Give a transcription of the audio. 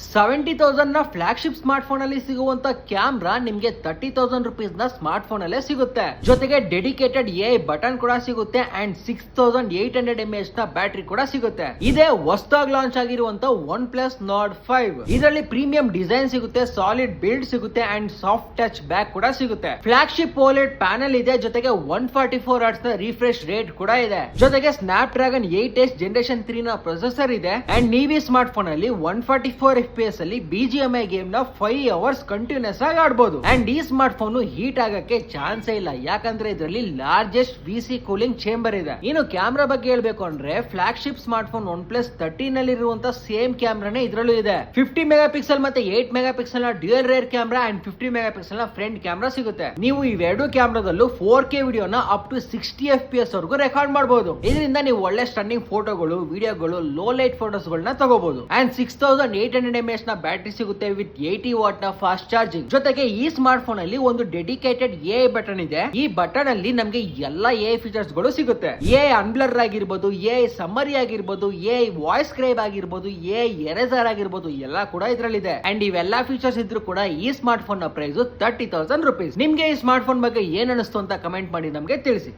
70,000 ನ flagship smart phone ಅಲ್ಲಿ ಸಿಗುವಂತ ಕ್ಯಾಮ್ರಾ ನಿಮ್ಗೆ 30,000 ರುಪೀಸ್ ನ ಸ್ಮಾರ್ಟ್ ಫೋನ್ ಅಲ್ಲೇ ಸಿಗುತ್ತೆ. ಜೊತೆಗೆ ಡೆಡಿಕೇಟೆಡ್ ಎಐ ಬಟನ್ ಕೂಡ ಸಿಗುತ್ತೆ ಅಂಡ್ 6800 mAh ನ ಬ್ಯಾಟರಿ ಕೂಡ ಸಿಗುತ್ತೆ. ಇದೇ ಹೊಸದಾಗಿ ಲಾಂಚ್ ಆಗಿರುವಂತ OnePlus Nord 5. ಇದರಲ್ಲಿ ಪ್ರೀಮಿಯಂ ಡಿಸೈನ್ ಸಿಗುತ್ತೆ, ಸಾಲಿಡ್ ಬಿಲ್ಡ್ ಸಿಗುತ್ತೆ ಅಂಡ್ ಸಾಫ್ಟ್ ಟಚ್ ಬ್ಯಾಕ್ ಕೂಡ ಸಿಗುತ್ತೆ. ಫ್ಲಾಗ್ಶಿಪ್ OLED ಪ್ಯಾನೆಲ್ ಇದೆ, ಜೊತೆಗೆ 144 Hz ನ ರಿಫ್ರೆಶ್ ರೇಟ್ ಕೂಡ ಇದೆ. ಜೊತೆಗೆ ಸ್ನ್ಯಾಪ್ ಡ್ರ್ಯಾಗನ್ 8S ಜನರೇಷನ್ 3 ನ ಪ್ರೊಸೆಸರ್ ಇದೆ ಅಂಡ್ ನೀವು ಈ ಸ್ಮಾರ್ಟ್ ಫೋನ್ ಅಲ್ಲಿ 144 FPS ಅಲ್ಲಿ BGMI ಗೇಮ್ ನ 5 hours ಕಂಟಿನ್ಯೂಸ್ ಆಗಿ ಆಡಬಹುದು. ಅಂಡ್ ಈ ಸ್ಮಾರ್ಟ್ ಫೋನ್ ಹೀಟ್ ಆಗಕ್ಕೆ ಚಾನ್ಸೇ ಇಲ್ಲ, ಯಾಕಂದ್ರೆ ಇದರಲ್ಲಿ ಲಾರ್ಜೆಸ್ಟ್ VC ಕೂಲಿಂಗ್ ಚೇಂಬರ್ ಇದೆ. ಇನ್ನು ಕ್ಯಾಮ್ರಾ ಬಗ್ಗೆ ಹೇಳ್ಬೇಕು ಅಂದ್ರೆ ಫ್ಲಾಗ್ಶಿಪ್ ಸ್ಮಾರ್ಟ್ ಫೋನ್ OnePlus 13 ನಲ್ಲಿ ಇರುವಂತ ಸೇಮ್ ಕ್ಯಾಮ್ರಾನೇ ಇದರಲ್ಲೂ ಇದೆ. 50 ಮೆಗಾ ಪಿಕ್ಸೆಲ್ ಮತ್ತೆ 8 ಮೆಗಾ ಪಿಕ್ಸೆಲ್ ನ dual rare camera and 50 mega pixel ನ ಫ್ರಂಟ್ ಕ್ಯಾಮ್ರಾ ಸಿಗುತ್ತೆ. ನೀವು ಇವೆರಡು ಕ್ಯಾಮ್ರಾದಲ್ಲೂ 4K ವಿಡಿಯೋನ ಅಪ್ ಟು 60 FPS ವರೆಗೂ ರೆಕಾರ್ಡ್ ಮಾಡಬಹುದು. ಇದರಿಂದ ನೀವು ಒಳ್ಳೆ ಸ್ಟನ್ನಿಂಗ್ ಫೋಟೋಗಳು, ವಿಡಿಯೋಗಳು, ಲೋ ಲೈಟ್ ಫೋಟೋಸ್ ಗಳನ್ನ ತಗೋಬಹುದು. ಅಂಡ್ 6800 mAh ನ ಬ್ಯಾಟರಿ ಸಿಗುತ್ತೆ ವಿತ್ 80 ವಾಟ್ ನ ಫಾಸ್ಟ್ ಚಾರ್ಜಿಂಗ್. ಜೊತೆಗೆ ಈ ಸ್ಮಾರ್ಟ್ ಫೋನ್ ಅಲ್ಲಿ ಒಂದು ಡೆಡಿಕೇಟೆಡ್ AI ಬಟನ್ ಇದೆ. ಈ ಬಟನ್ ಅಲ್ಲಿ ನಮಗೆ ಎಲ್ಲಾ AI ಫೀಚರ್ಸ್ ಗಳು ಸಿಗುತ್ತೆ. AI ಅನ್ಬ್ಲರ್ ಆಗಿರ್ಬೋದು, AI ಸಮ್ಮರಿ ಆಗಿರ್ಬೋದು, AI ವಾಯ್ಸ್ ಸ್ಕ್ರೈಬ್ ಆಗಿರ್ಬೋದು, AI ಎರೇಸರ್ ಆಗಿರ್ಬೋದು, ಎಲ್ಲ ಕೂಡ ಇದರಲ್ಲಿದೆ. ಅಂಡ್ ಇವೆಲ್ಲಾ ಫೀಚರ್ಸ್ ಇದ್ರೂ ಕೂಡ ಈ ಸ್ಮಾರ್ಟ್ ಫೋನ್ ನ ಪ್ರೈಸ್ 30,000 ರುಪೀಸ್. ನಿಮ್ಗೆ ಈ ಸ್ಮಾರ್ಟ್ ಫೋನ್ ಬಗ್ಗೆ ಏನ್ ಅನಿಸ್ತು ಅಂತ ಕಮೆಂಟ್ ಮಾಡಿ ನಮ್ಗೆ ತಿಳಿಸಿ.